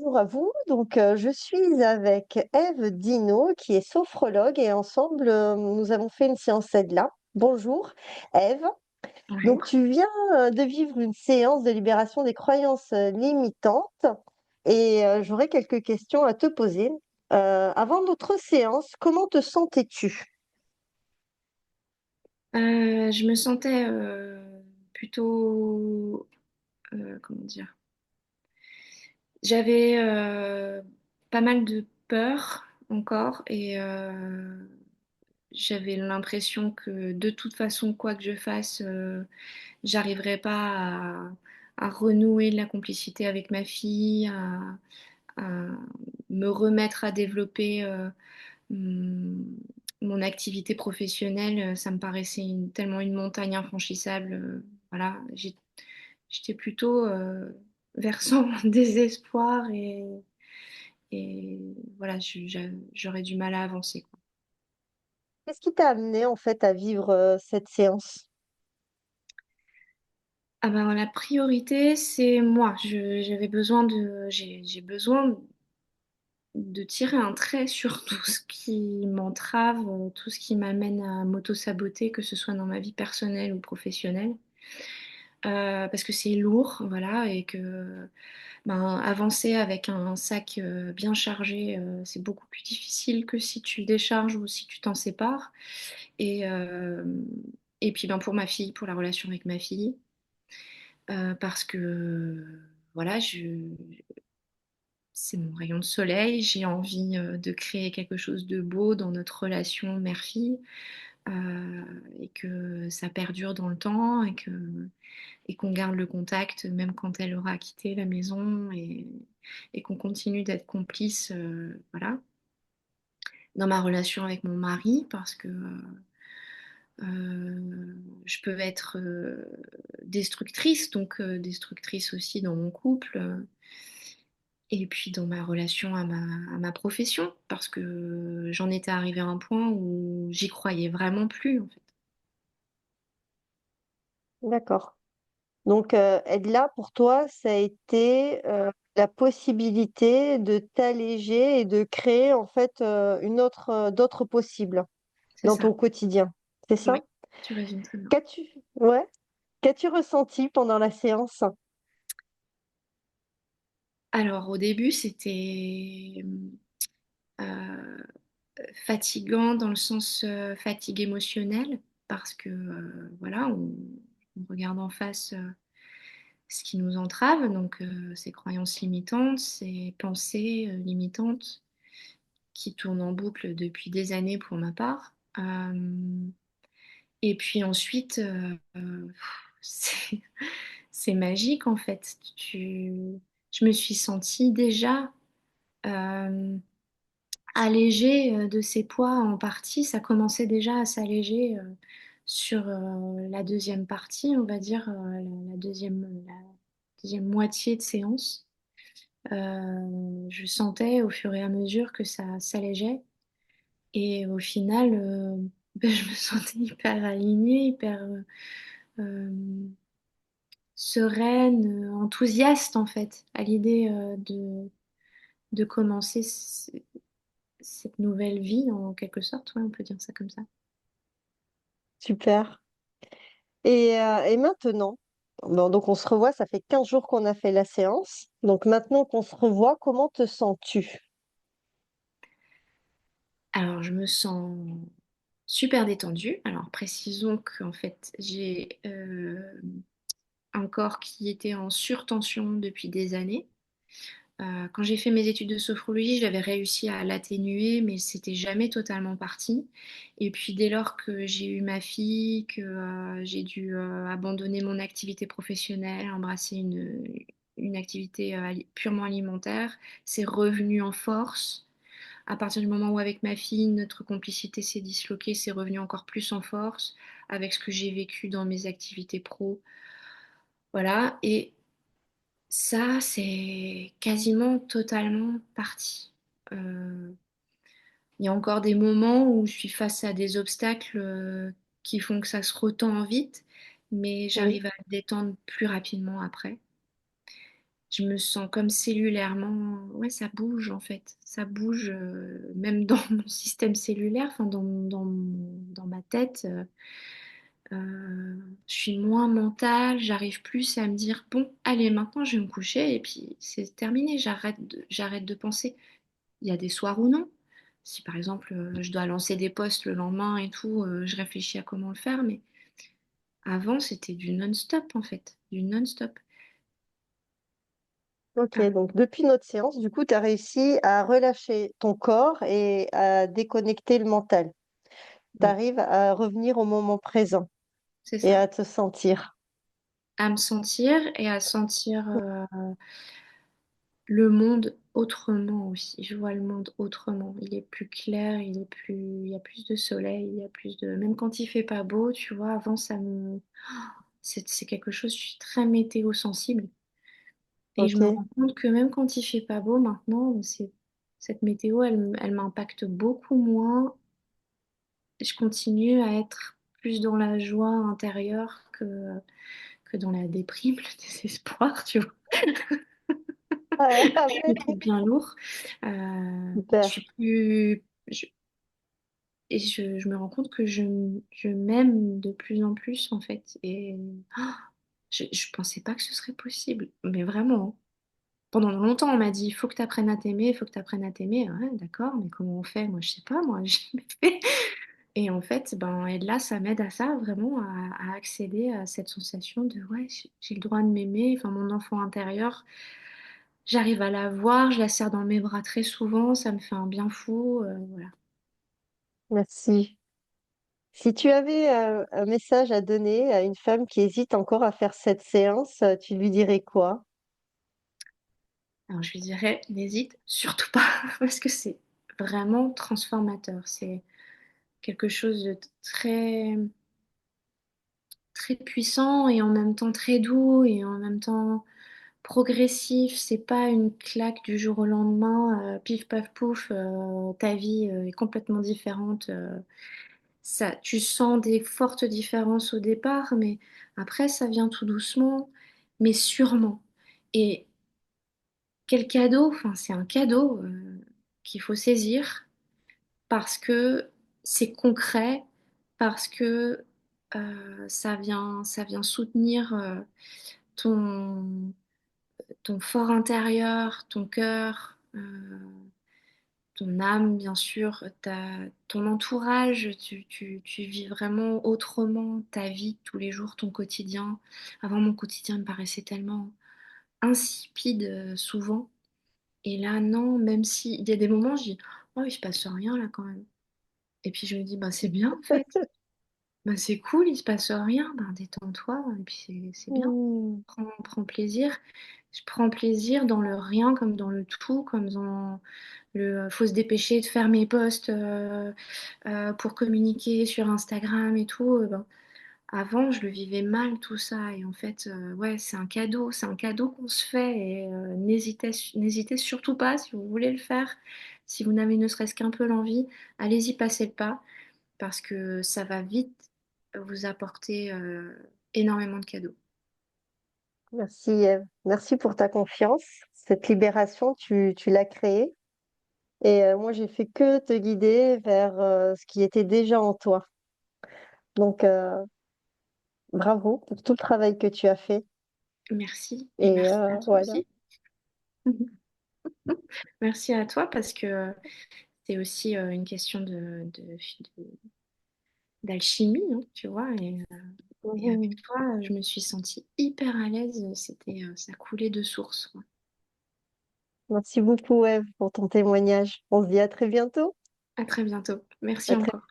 Bonjour à vous. Je suis avec Ève Dino, qui est sophrologue, et ensemble, nous avons fait une séance aide-là. Bonjour, Ève. Donc, Bonjour. tu viens de vivre une séance de libération des croyances limitantes, et j'aurais quelques questions à te poser. Avant notre séance, comment te sentais-tu? Je me sentais plutôt, comment dire, j'avais pas mal de peur encore et j'avais l'impression que de toute façon, quoi que je fasse, j'arriverais pas à renouer de la complicité avec ma fille, à me remettre à développer Hum, mon activité professionnelle, ça me paraissait tellement une montagne infranchissable. Voilà, j'étais plutôt versant désespoir et voilà, j'aurais du mal à avancer, quoi. Qu'est-ce qui t'a amené en fait à vivre cette séance? Ah ben, la priorité, c'est moi. J'ai besoin de tirer un trait sur tout ce qui m'entrave, tout ce qui m'amène à m'auto-saboter, que ce soit dans ma vie personnelle ou professionnelle. Parce que c'est lourd, voilà, et que ben, avancer avec un sac bien chargé, c'est beaucoup plus difficile que si tu le décharges ou si tu t'en sépares. Et, euh, et puis ben, pour ma fille, pour la relation avec ma fille, parce que voilà, c'est mon rayon de soleil, j'ai envie de créer quelque chose de beau dans notre relation mère-fille, et que ça perdure dans le temps et qu'on garde le contact même quand elle aura quitté la maison et qu'on continue d'être complice, voilà, dans ma relation avec mon mari parce que je peux être destructrice, donc destructrice aussi dans mon couple. Et puis dans ma relation à ma profession, parce que j'en étais arrivée à un point où j'y croyais vraiment plus, en fait. D'accord. Être là pour toi, ça a été, la possibilité de t'alléger et de créer en fait, d'autres possibles C'est dans ça. ton quotidien, c'est ça? Oui, tu résumes très bien. Qu'as-tu ouais, qu'as-tu ressenti pendant la séance? Alors au début, c'était euh, fatigant dans le sens fatigue émotionnelle, parce que voilà, on regarde en face ce qui nous entrave, donc ces croyances limitantes, ces pensées limitantes qui tournent en boucle depuis des années pour ma part. Et puis ensuite, c'est c'est magique en fait. Je me suis sentie déjà euh, allégée de ces poids en partie. Ça commençait déjà à s'alléger sur la deuxième partie, on va dire, la deuxième moitié de séance. Je sentais au fur et à mesure que ça s'allégeait. Et au final, ben, je me sentais hyper alignée, hyper euh, sereine, enthousiaste en fait, à l'idée de commencer cette nouvelle vie en quelque sorte, ouais, on peut dire ça comme ça. Super. Et maintenant, bon, donc on se revoit, ça fait 15 jours qu'on a fait la séance. Donc maintenant qu'on se revoit, comment te sens-tu? Alors, je me sens super détendue. Alors, précisons qu'en fait, j'ai un corps qui était en surtension depuis des années. Quand j'ai fait mes études de sophrologie, j'avais réussi à l'atténuer, mais c'était jamais totalement parti. Et puis dès lors que j'ai eu ma fille, que j'ai dû abandonner mon activité professionnelle, embrasser une activité purement alimentaire, c'est revenu en force. À partir du moment où avec ma fille, notre complicité s'est disloquée, c'est revenu encore plus en force avec ce que j'ai vécu dans mes activités pro. Voilà, et ça, c'est quasiment totalement parti. Euh, il y a encore des moments où je suis face à des obstacles qui font que ça se retend vite, mais Oui. j'arrive à me détendre plus rapidement après. je me sens comme cellulairement, ouais, ça bouge en fait. Ça bouge même dans mon système cellulaire, enfin dans ma tête. Je suis moins mentale, j'arrive plus à me dire, bon, allez, maintenant je vais me coucher et puis c'est terminé, j'arrête de penser. Il y a des soirs où non. Si par exemple je dois lancer des posts le lendemain et tout, je réfléchis à comment le faire, mais avant c'était du non-stop en fait, du non-stop. Ok, Ah, donc depuis notre séance, du coup, tu as réussi à relâcher ton corps et à déconnecter le mental. Tu oui, arrives à revenir au moment présent c'est et ça. à te sentir. À me sentir et à sentir le monde autrement aussi. Je vois le monde autrement. Il est plus clair, il y a plus de soleil, il y a plus de. Même quand il fait pas beau, tu vois, avant ça me. C'est quelque chose, je suis très météo sensible. Et je me Ok, rends compte que même quand il fait pas beau maintenant, cette météo, elle m'impacte beaucoup moins. Je continue à être plus dans la joie intérieure que dans la déprime, le désespoir, tu vois. ah Des ouais, trucs bien lourds. Je super. suis plus. Et je me rends compte que je m'aime de plus en plus, en fait. Et je pensais pas que ce serait possible. Mais vraiment, hein. Pendant longtemps, on m'a dit, il faut que tu apprennes à t'aimer, il faut que tu apprennes à t'aimer. Ouais, d'accord, mais comment on fait? Moi, je sais pas, moi, j'ai jamais fait. Et en fait, ben, et là, ça m'aide à ça, vraiment, à accéder à cette sensation de, ouais, j'ai le droit de m'aimer. Enfin, mon enfant intérieur, j'arrive à la voir, je la serre dans mes bras très souvent, ça me fait un bien fou. Voilà. Merci. Si tu avais un message à donner à une femme qui hésite encore à faire cette séance, tu lui dirais quoi? Alors, je lui dirais, n'hésite surtout pas, parce que c'est vraiment transformateur. C'est quelque chose de très, très puissant et en même temps très doux et en même temps progressif. C'est pas une claque du jour au lendemain, pif paf pouf, ta vie est complètement différente. Ça, tu sens des fortes différences au départ, mais après, ça vient tout doucement, mais sûrement. Et quel cadeau, enfin, c'est un cadeau qu'il faut saisir parce que c'est concret, parce que ça vient soutenir ton, ton fort intérieur, ton cœur, ton âme, bien sûr, ton entourage. Tu vis vraiment autrement ta vie tous les jours, ton quotidien. Avant, mon quotidien me paraissait tellement insipide souvent. Et là, non, même si il y a des moments, je dis, oh, il se passe rien là quand même. Et puis je me dis, bah, c'est bien en fait. Bah, c'est cool, il se passe rien. Bah, détends-toi. Et puis c'est bien. Hmm, Prends plaisir. Je prends plaisir dans le rien comme dans le tout, comme dans le faut se dépêcher de faire mes posts pour communiquer sur Instagram et tout. Ben, avant, je le vivais mal tout ça. Et en fait, ouais, c'est un cadeau qu'on se fait. Et n'hésitez surtout pas si vous voulez le faire. Si vous n'avez ne serait-ce qu'un peu l'envie, allez-y, passez le pas parce que ça va vite vous apporter énormément de cadeaux. merci, Ève. Merci pour ta confiance. Cette libération, tu l'as créée. Et moi, j'ai fait que te guider vers ce qui était déjà en toi. Donc, bravo pour tout le travail que tu as fait. Merci et Et merci à toi voilà. aussi. Merci à toi parce que c'est aussi une question d'alchimie, hein, tu vois. Et avec Mhm. toi, je me suis sentie hyper à l'aise. Ça coulait de source, quoi. Merci beaucoup, Ève, pour ton témoignage. On se dit à très bientôt. À très bientôt. Merci À très encore.